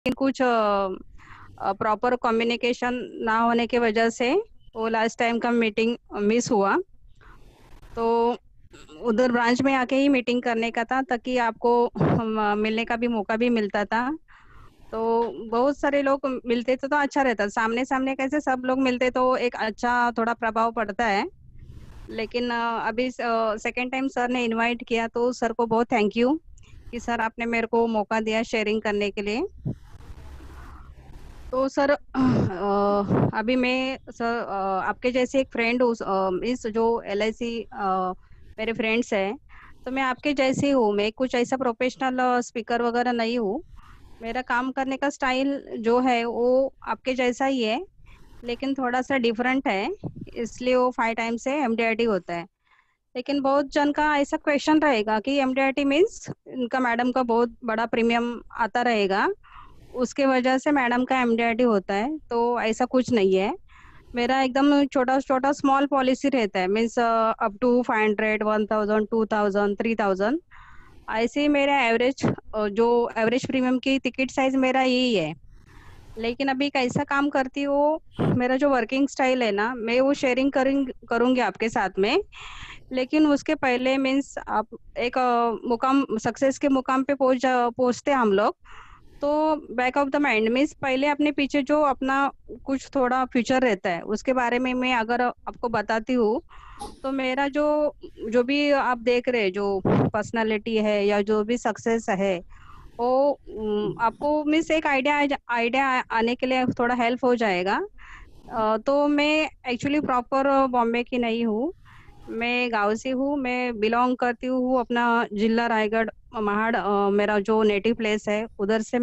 लेकिन कुछ proper communication ना होने की वजह से वो लास्ट टाइम का मीटिंग मिस हुआ। तो उधर ब्रांच में आके ही मीटिंग करने का था, ताकि आपको मिलने का भी मौका भी मिलता था। तो बहुत सारे लोग मिलते तो अच्छा रहता। सामने सामने कैसे सब लोग मिलते तो एक अच्छा थोड़ा प्रभाव पड़ता है। लेकिन अभी सेकंड टाइम सर ने इनवाइट किया, तो सर को बहुत थैंक यू कि सर आपने मेरे को मौका दिया शेयरिंग करने के लिए। तो सर अभी मैं सर आपके जैसे एक फ्रेंड हूँ, इस जो LIC मेरे फ्रेंड्स हैं। तो मैं आपके जैसी हूँ, मैं कुछ ऐसा प्रोफेशनल स्पीकर वगैरह नहीं हूँ। मेरा काम करने का स्टाइल जो है वो आपके जैसा ही है, लेकिन थोड़ा सा डिफरेंट है। इसलिए वो 5 टाइम से MDRT होता है। लेकिन बहुत जन का ऐसा क्वेश्चन रहेगा कि MDRT मीन्स इनका मैडम का बहुत बड़ा प्रीमियम आता रहेगा, उसके वजह से मैडम का MDRT होता है। तो ऐसा कुछ नहीं है। मेरा एकदम छोटा छोटा स्मॉल पॉलिसी रहता है, मीन्स अप टू 500, 1000, 2000, 3000। ऐसे ही मेरा एवरेज जो एवरेज प्रीमियम की टिकट साइज मेरा यही है। लेकिन अभी कैसा काम करती हूँ, मेरा जो वर्किंग स्टाइल है ना, मैं वो शेयरिंग करूंगी आपके साथ में। लेकिन उसके पहले मीन्स आप एक मुकाम सक्सेस के मुकाम पे पहुंचते हैं हम लोग। तो back of the mind means पहले अपने पीछे जो अपना कुछ थोड़ा फ्यूचर रहता है, उसके बारे में मैं अगर आपको बताती हूँ, तो मेरा जो जो भी आप देख रहे हैं, जो पर्सनालिटी है या जो भी सक्सेस है, वो आपको मीन्स एक आइडिया आने के लिए थोड़ा हेल्प हो जाएगा। तो मैं एक्चुअली प्रॉपर बॉम्बे की नहीं हूँ, मैं गांव से हूँ। मैं बिलोंग करती हूँ अपना जिला रायगढ़, महाड़ मेरा जो नेटिव प्लेस है, उधर से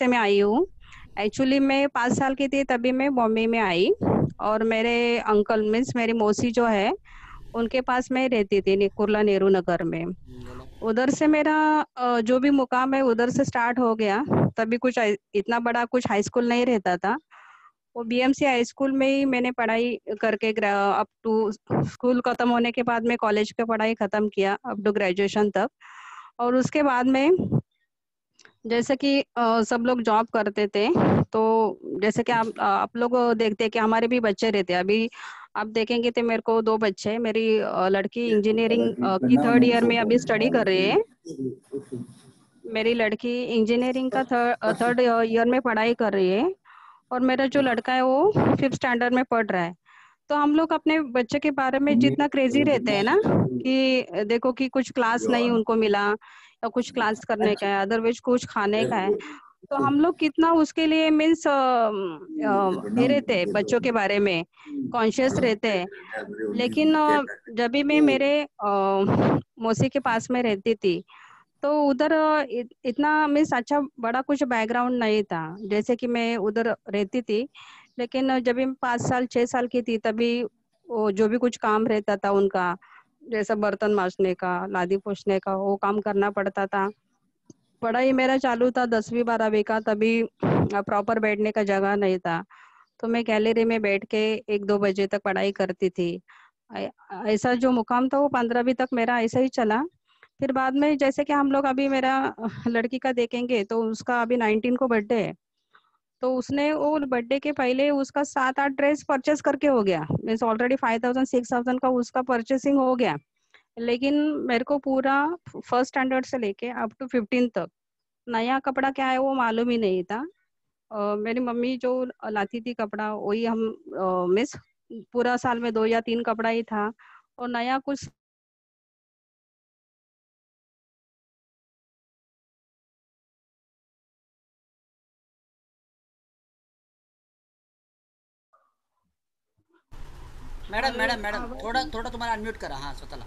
मैं आई हूँ। एक्चुअली मैं 5 साल की थी तभी मैं बॉम्बे में आई। और मेरे अंकल मीन्स मेरी मौसी जो है, उनके पास मैं रहती थी कुर्ला नेहरू नगर में। बोलो। उधर से मेरा जो भी मुकाम है उधर से स्टार्ट हो गया। तभी कुछ इतना बड़ा कुछ हाई स्कूल नहीं रहता था। वो BMC हाई स्कूल में ही मैंने पढ़ाई करके अप टू स्कूल खत्म होने के बाद में कॉलेज की पढ़ाई खत्म किया अप टू ग्रेजुएशन तक। और उसके बाद में जैसे कि सब लोग जॉब करते थे। तो जैसे कि आप लोग देखते हैं कि हमारे भी बच्चे रहते हैं। अभी आप देखेंगे तो मेरे को 2 बच्चे हैं। मेरी लड़की इंजीनियरिंग की 3rd ईयर में अभी स्टडी कर रही है। मेरी लड़की इंजीनियरिंग का 3rd ईयर में पढ़ाई कर रही है। और मेरा जो लड़का है वो 5th स्टैंडर्ड में पढ़ रहा है। तो हम लोग अपने बच्चे के बारे में जितना क्रेजी रहते हैं ना, कि देखो कि कुछ क्लास नहीं उनको मिला या कुछ क्लास करने का है, अदरवाइज कुछ खाने का है, तो हम लोग कितना उसके लिए मीन्स ये रहते हैं बच्चों के बारे में कॉन्शियस रहते हैं। लेकिन जब भी मैं मेरे मौसी के पास में रहती थी, तो उधर इतना मीन्स अच्छा बड़ा कुछ बैकग्राउंड नहीं था। जैसे कि मैं उधर रहती थी, लेकिन जब भी मैं 5 साल 6 साल की थी, तभी वो जो भी कुछ काम रहता था उनका, जैसा बर्तन मांजने का, लादी पोछने का, वो काम करना पड़ता था। पढ़ाई मेरा चालू था 10वीं 12वीं का, तभी प्रॉपर बैठने का जगह नहीं था। तो मैं गैलरी में बैठ के 1-2 बजे तक पढ़ाई करती थी। ऐ- ऐसा जो मुकाम था वो 15वीं तक मेरा ऐसा ही चला। फिर बाद में जैसे कि हम लोग अभी मेरा लड़की का देखेंगे तो उसका अभी 19 को बर्थडे है। तो उसने वो बर्थडे के पहले उसका 7-8 ड्रेस परचेस करके हो गया, मीन्स ऑलरेडी 5000 6000 का उसका परचेसिंग हो गया। लेकिन मेरे को पूरा 1st स्टैंडर्ड से लेके अप टू 15 तक नया कपड़ा क्या है वो मालूम ही नहीं था। मेरी मम्मी जो लाती थी कपड़ा वही हम मिस पूरा साल में 2 या 3 कपड़ा ही था। और नया कुछ मॅडम आवाज मॅडम मॅडम आवाज थोडं थोडं तुम्हाला अनम्यूट करा हां स्वतःला.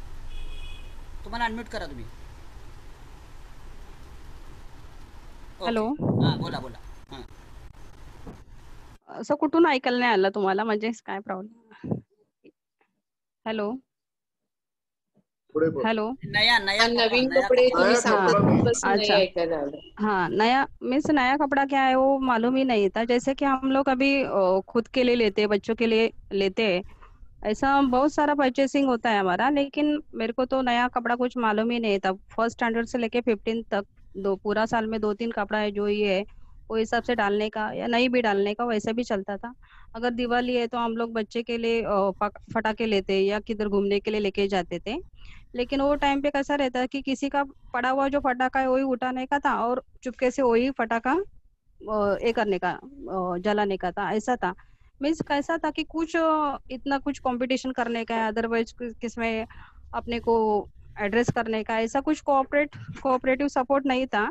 तुम्हाला अनम्यूट करा तुम्ही. हॅलो. ओके. हां बोला बोला. हां. असं कुठून ऐकायला नाही आलं तुम्हाला, म्हणजे काय प्रॉब्लेम? हॅलो. पुढे बोल. हॅलो. नया नया कपडा नवीन नया कपडे कपडा. तुम्ही नया हाँ कपड़ा मीन्स सांगतातच नाही अच्छा। ऐकायला आलं. हाँ नया मीन्स नया कपड़ा क्या है वो मालूम ही नहीं था। जैसे कि हम लोग अभी खुद के लिए लेते हैं, बच्चों के लिए लेते हैं, ऐसा बहुत सारा परचेसिंग होता है हमारा। लेकिन मेरे को तो नया कपड़ा कुछ मालूम ही नहीं था 1st स्टैंडर्ड से लेके 15 तक। दो पूरा साल में 2-3 कपड़ा है जो ये है वो हिसाब से डालने का या नहीं भी डालने का वैसा भी चलता था। अगर दिवाली है तो हम लोग बच्चे के लिए फटाके लेते या किधर घूमने के लिए लेके जाते थे। लेकिन वो टाइम पे कैसा रहता है कि किसी का पड़ा हुआ जो फटाका है वही उठाने का था और चुपके से वही फटाका ये करने का जलाने का था, ऐसा था। मीन्स कैसा था कि कुछ इतना कुछ कंपटीशन करने का है, अदरवाइज किसमें अपने को एड्रेस करने का, ऐसा कुछ कोऑपरेटिव सपोर्ट नहीं था।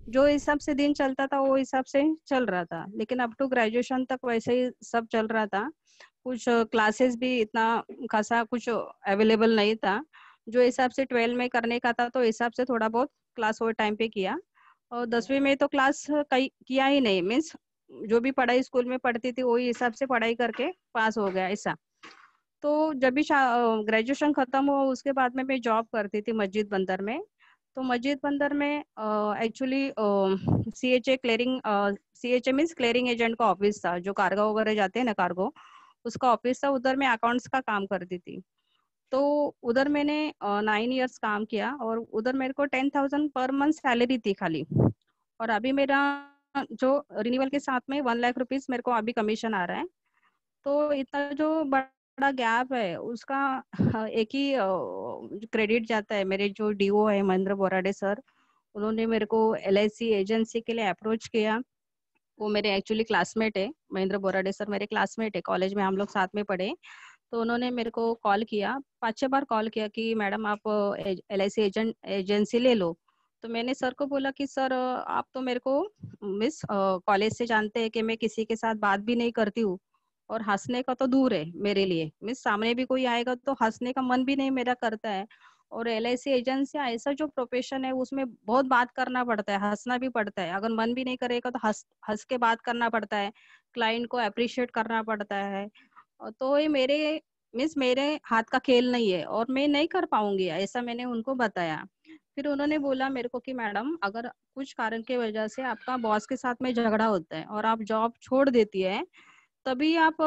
जो हिसाब से दिन चलता था वो हिसाब से चल रहा था, लेकिन अप टू ग्रेजुएशन तक वैसे ही सब चल रहा था। कुछ क्लासेस भी इतना खासा कुछ अवेलेबल नहीं था। जो हिसाब से 12 में करने का था तो हिसाब से थोड़ा बहुत क्लास वो टाइम पे किया। और 10वीं में तो क्लास कई किया ही नहीं, मीन्स जो भी पढ़ाई स्कूल में पढ़ती थी वही हिसाब से पढ़ाई करके पास हो गया, ऐसा। तो जब भी ग्रेजुएशन खत्म हुआ उसके बाद में मैं जॉब करती थी मस्जिद बंदर में। तो मस्जिद बंदर में actually CHA clearing, CHA means clearing agent का ऑफिस था, जो कार्गो वगैरह जाते हैं ना, कार्गो, उसका ऑफिस था। उधर मैं अकाउंट्स का काम करती थी। तो उधर मैंने 9 इयर्स काम किया और उधर मेरे को 10,000 पर मंथ सैलरी थी खाली। और अभी मेरा जो रिन्यूअल के साथ में 1 लाख रुपीज मेरे को अभी कमीशन आ रहा है। तो इतना जो बड़ा गैप है उसका एक ही क्रेडिट जाता है। मेरे जो DO है महेंद्र बोराडे सर, उन्होंने मेरे को LIC एजेंसी के लिए अप्रोच किया। वो मेरे एक्चुअली क्लासमेट है, महेंद्र बोराडे सर मेरे क्लासमेट है, कॉलेज में हम लोग साथ में पढ़े। तो उन्होंने मेरे को कॉल किया, 5-6 बार कॉल किया कि मैडम आप LIC एजेंट एजेंसी ले लो। तो मैंने सर को बोला कि सर आप तो मेरे को मिस कॉलेज से जानते हैं कि मैं किसी के साथ बात भी नहीं करती हूँ और हंसने का तो दूर है मेरे लिए, मिस सामने भी कोई आएगा तो हंसने का मन भी नहीं मेरा करता है। और LIC एजेंसी ऐसा जो प्रोफेशन है उसमें बहुत बात करना पड़ता है, हंसना भी पड़ता है। अगर मन भी नहीं करेगा तो हंस हंस के बात करना पड़ता है, क्लाइंट को अप्रिशिएट करना पड़ता है। तो ये मेरे मीन्स मेरे हाथ का खेल नहीं है और मैं नहीं कर पाऊंगी, ऐसा मैंने उनको बताया। फिर उन्होंने बोला मेरे को कि मैडम अगर कुछ कारण की वजह से आपका बॉस के साथ में झगड़ा होता है और आप जॉब छोड़ देती है, तभी आप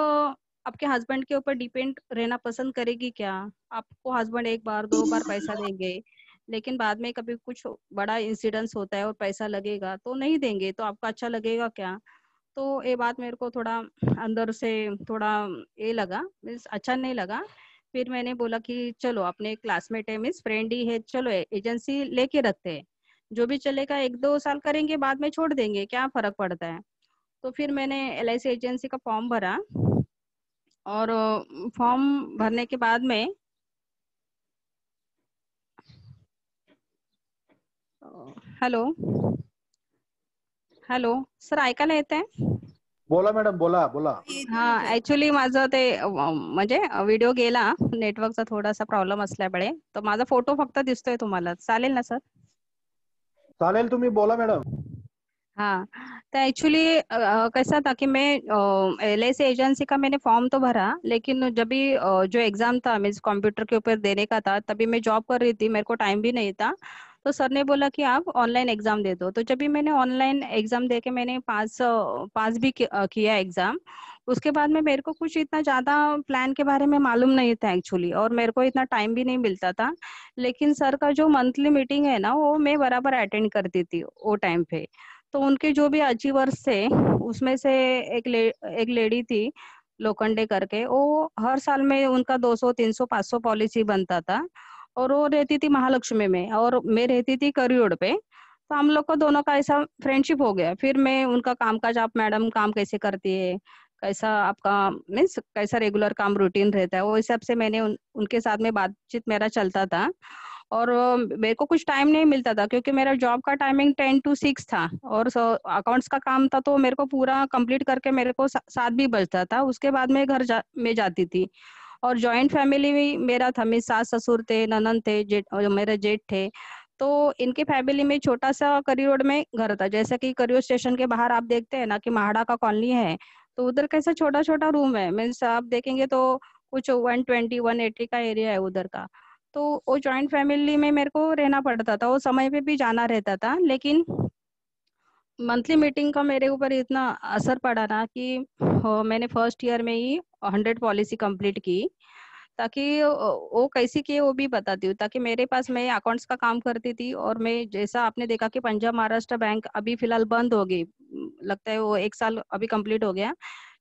आपके हस्बैंड के ऊपर डिपेंड रहना पसंद करेगी क्या? आपको हस्बैंड 1 बार 2 बार पैसा देंगे, लेकिन बाद में कभी कुछ बड़ा इंसिडेंस होता है और पैसा लगेगा तो नहीं देंगे, तो आपको अच्छा लगेगा क्या? तो ये बात मेरे को थोड़ा अंदर से थोड़ा ये लगा, मीन्स अच्छा नहीं लगा। फिर मैंने बोला कि चलो अपने क्लासमेट है, मीन्स फ्रेंड ही है, चलो एजेंसी लेके रखते हैं। जो भी चलेगा 1-2 साल करेंगे, बाद में छोड़ देंगे, क्या फर्क पड़ता है। तो फिर मैंने LIC एजेंसी का फॉर्म भरा और फॉर्म भरने के बाद में हेलो हेलो सर ऐकायला येतंय? बोला मॅडम, बोला बोला. हा, ऍक्च्युली माझं ते म्हणजे व्हिडिओ गेला, नेटवर्कचा थोडासा प्रॉब्लेम असल्यामुळे. तर माझा फोटो फक्त दिसतोय तुम्हाला, चालेल ना सर? चालेल, तुम्ही बोला मॅडम. हाँ, तो एक्चुअली कैसा था कि मैं LIC एजेंसी का मैंने फॉर्म तो भरा, लेकिन जब भी जो एग्जाम था मीन्स कंप्यूटर के ऊपर देने का था, तभी मैं जॉब कर रही थी, मेरे को टाइम भी नहीं था। तो सर ने बोला कि आप ऑनलाइन एग्जाम दे दो। तो जब भी मैंने ऑनलाइन एग्जाम दे के मैंने पास भी किया एग्जाम। उसके बाद में मेरे को कुछ इतना ज्यादा प्लान के बारे में मालूम नहीं था एक्चुअली, और मेरे को इतना टाइम भी नहीं मिलता था। लेकिन सर का जो मंथली मीटिंग है ना, वो मैं बराबर अटेंड करती थी वो टाइम पे। तो उनके जो भी अचीवर्स थे उसमें से एक लेडी थी लोखंडे करके, वो हर साल में उनका 200 300 500 पॉलिसी बनता था। और वो रहती थी महालक्ष्मी में और मैं रहती थी करियोड़ पे। तो हम लोग को दोनों का ऐसा फ्रेंडशिप हो गया। फिर मैं उनका कामकाज, आप मैडम काम कैसे करती है, कैसा आपका मीन्स कैसा रेगुलर काम रूटीन रहता है, वो हिसाब से मैंने उनके साथ में बातचीत मेरा चलता था। और मेरे को कुछ टाइम नहीं मिलता था क्योंकि मेरा जॉब का टाइमिंग 10 to 6 था और अकाउंट्स का काम था, तो मेरे को पूरा कंप्लीट करके मेरे को 7 भी बजता था। उसके बाद मैं में जाती थी। और जॉइंट फैमिली में मेरा था, मेरे सास ससुर थे, ननद थे, जेठ और मेरे जेठ थे। तो इनके फैमिली में छोटा सा करी रोड में घर था, जैसे कि करियो स्टेशन के बाहर आप देखते हैं ना कि महाड़ा का कॉलोनी है। तो उधर कैसा छोटा छोटा रूम है, मीन्स आप देखेंगे तो कुछ 120-180 का एरिया है उधर का। तो वो जॉइंट फैमिली में मेरे को रहना पड़ता था, वो समय पे भी जाना रहता था। लेकिन मंथली मीटिंग का मेरे ऊपर इतना असर पड़ा ना कि मैंने फर्स्ट ईयर में ही 100 पॉलिसी कंप्लीट की। ताकि वो कैसी की है वो भी बताती हूँ, ताकि मेरे पास, मैं अकाउंट्स का काम करती थी और मैं, जैसा आपने देखा कि पंजाब महाराष्ट्र बैंक अभी फिलहाल बंद हो गई, लगता है वो 1 साल अभी कंप्लीट हो गया,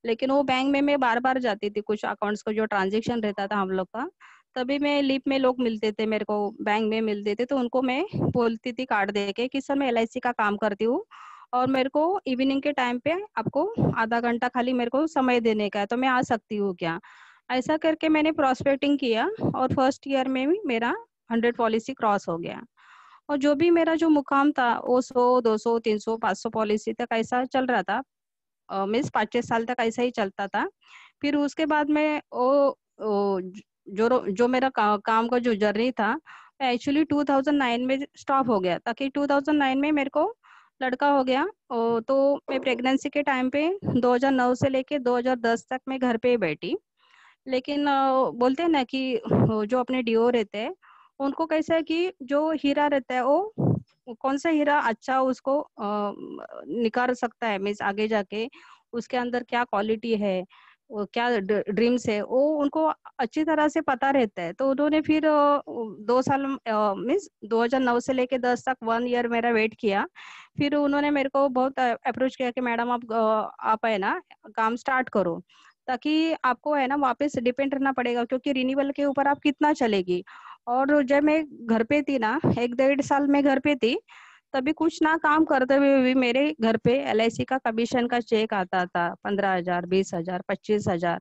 लेकिन वो बैंक में मैं बार बार जाती थी, कुछ अकाउंट्स को जो ट्रांजेक्शन रहता था हम लोग का, तभी मैं लिप में लोग मिलते थे मेरे को, बैंक में मिलते थे, तो उनको मैं बोलती थी कार्ड दे के कि सर मैं LIC का काम करती हूँ और मेरे को इवनिंग के टाइम पे आपको आधा घंटा खाली मेरे को समय देने का है, तो मैं आ सकती हूँ क्या? ऐसा करके मैंने प्रोस्पेक्टिंग किया और फर्स्ट ईयर में भी मेरा 100 पॉलिसी क्रॉस हो गया। और जो भी मेरा जो मुकाम था वो 100, 200, 300, 500 पॉलिसी तक ऐसा चल रहा था। मीन्स 5-6 साल तक ऐसा ही चलता था। फिर उसके बाद में वो जो मेरा काम का जो जर्नी था, एक्चुअली 2009 में स्टॉप हो गया, ताकि 2009 में मेरे को लड़का हो गया। तो मैं प्रेगनेंसी के टाइम पे 2009 से लेके 2010 तक मैं घर पे ही बैठी। लेकिन बोलते हैं ना कि जो अपने डीओ रहते हैं, उनको कैसा है कि जो हीरा रहता है वो कौन सा हीरा अच्छा उसको निकाल सकता है, मीन्स आगे जाके उसके अंदर क्या क्वालिटी है, वो क्या ड्रीम्स है, वो उनको अच्छी तरह से पता रहता है। तो उन्होंने फिर 2 साल, मीन्स 2009 से लेके 10 तक 1 ईयर मेरा वेट किया। फिर उन्होंने मेरे को बहुत अप्रोच किया कि मैडम आप है ना काम स्टार्ट करो, ताकि आपको है ना वापस डिपेंड रहना पड़ेगा, क्योंकि रिन्यूअल के ऊपर आप कितना चलेगी। और जब मैं घर पे थी ना, 1-1.5 साल में घर पे थी, तभी कुछ ना काम करते हुए भी मेरे घर पे LIC का कमीशन का चेक आता था, 15,000, 20,000, 25,000।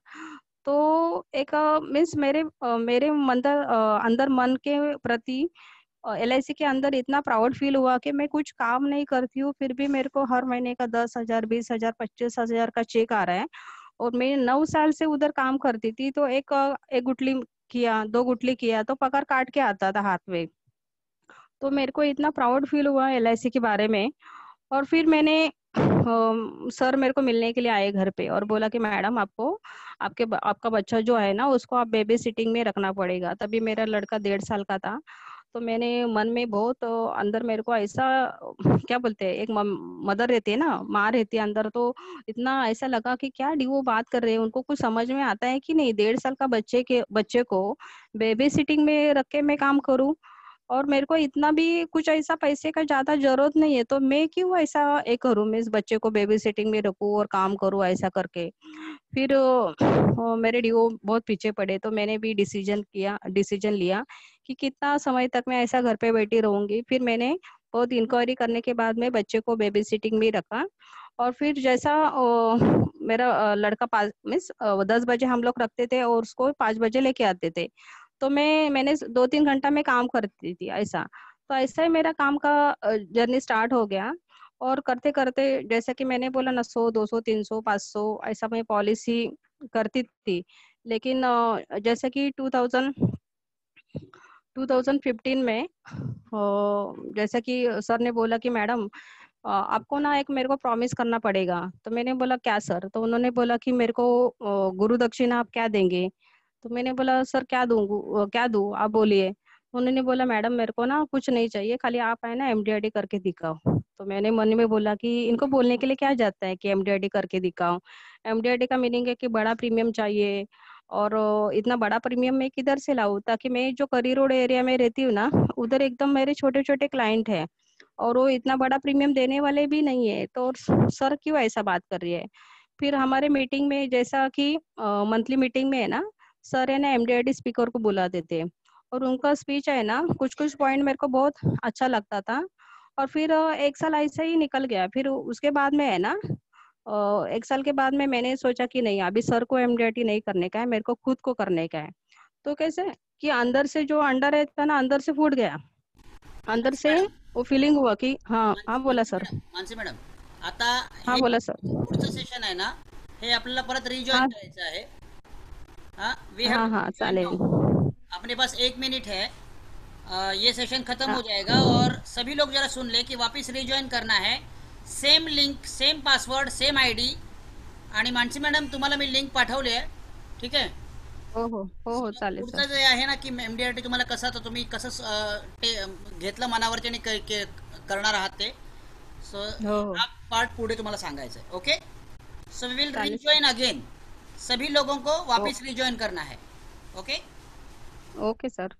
तो एक मीन्स मेरे अंदर मन के प्रति LIC के अंदर इतना प्राउड फील हुआ कि मैं कुछ काम नहीं करती हूँ, फिर भी मेरे को हर महीने का 10,000, 20,000, 25,000 का चेक आ रहा है। और मैं 9 साल से उधर काम करती थी, तो एक गुटली किया, 2 गुटली किया तो पगार काट के आता था हाथ में। तो मेरे को इतना प्राउड फील हुआ LIC के बारे में। और फिर मैंने सर मेरे को मिलने के लिए आए घर पे और बोला कि मैडम आपको आपका बच्चा जो है ना उसको आप बेबी सिटिंग में रखना पड़ेगा। तभी मेरा लड़का 1.5 साल का था। तो मैंने मन में बहुत अंदर मेरे को ऐसा क्या बोलते हैं, एक मदर रहती है ना, माँ रहती है अंदर, तो इतना ऐसा लगा कि क्या डी वो बात कर रहे हैं, उनको कुछ समझ में आता है कि नहीं, 1.5 साल का बच्चे को बेबी सिटिंग में रख के मैं काम करूँ। और मेरे को इतना भी कुछ ऐसा पैसे का ज्यादा जरूरत नहीं है, तो मैं क्यों ऐसा एक करूँ, मैं इस बच्चे को बेबी सिटिंग में रखूँ और काम करूँ ऐसा करके। फिर मेरे डीओ बहुत पीछे पड़े, तो मैंने भी डिसीजन लिया कि कितना समय तक मैं ऐसा घर पे बैठी रहूंगी। फिर मैंने बहुत इंक्वायरी करने के बाद में बच्चे को बेबी सिटिंग में रखा। और फिर जैसा मेरा लड़का 10 बजे हम लोग रखते थे और उसको 5 बजे लेके आते थे। तो मैंने 2-3 घंटा में काम करती थी ऐसा। तो ऐसा ही मेरा काम का जर्नी स्टार्ट हो गया। और करते करते, जैसा कि मैंने बोला ना, 100, 200, 300, 500 ऐसा मैं पॉलिसी करती थी। लेकिन जैसे कि 2015 में जैसा कि सर ने बोला कि मैडम आपको ना एक मेरे को प्रॉमिस करना पड़ेगा। तो मैंने बोला क्या सर? तो उन्होंने बोला कि मेरे को गुरु दक्षिणा आप क्या देंगे? तो मैंने बोला सर क्या दूँ आप बोलिए। उन्होंने बोला मैडम मेरे को ना कुछ नहीं चाहिए, खाली आप है ना MDRD करके दिखाओ। तो मैंने मन में बोला कि इनको बोलने के लिए क्या जाता है कि MDRD करके दिखाओ। MDRD का मीनिंग है कि बड़ा प्रीमियम चाहिए। और इतना बड़ा प्रीमियम मैं किधर से लाऊं, ताकि मैं जो करी रोड एरिया में रहती हूँ ना, उधर एकदम मेरे छोटे छोटे क्लाइंट है और वो इतना बड़ा प्रीमियम देने वाले भी नहीं है। तो सर क्यों ऐसा बात कर रही है? फिर हमारे मीटिंग में, जैसा कि मंथली मीटिंग में है ना, सर है ना MDRD स्पीकर को बुला देते हैं और उनका स्पीच है ना, कुछ कुछ पॉइंट मेरे को बहुत अच्छा लगता था। और फिर 1 साल ऐसा ही निकल गया। फिर उसके बाद में है ना, 1 साल के बाद में मैंने सोचा कि नहीं, अभी सर को MDRD नहीं करने का है, मेरे को खुद को करने का है। तो कैसे कि अंदर से जो अंडर रहता ना, अंदर से फूट गया। अंदर मानसी से मॅडम वो फीलिंग हुआ कि हाँ हाँ, बोला Mansi sir. Madam Mansi madam आता हाँ हे बोला सर। पुढचं सेशन आहे ना, हे आपल्याला परत रिजॉइन हाँ करायचं आहे. हाँ, वी हैव हाँ टू हाँ रिजॉइन चालेल। नाउ. अपने पास 1 मिनट है. ये सेशन खत्म हाँ हो जाएगा और सभी लोग जरा सुन ले कि वापस रिजॉइन करना है. Same link, same password, same ID. आणि मानसी मॅडम तुम्हाला मी लिंक पाठवली आहे. ठीक आहे. हो हो हो हो चालेल पुढचं सर। जे आहे ना की MDRT तुम्हाला कसं, तर तुम्ही कसं ते घेतलं मनावरती आणि करणार आहात ते. सो हो हो हा पार्ट पुढे तुम्हाला सांगायचं आहे. ओके. सो वी विल चालेल सर। Rejoin again. सभी लोगों को हो वापस रिजॉइन करना है. ओके. Okay sir.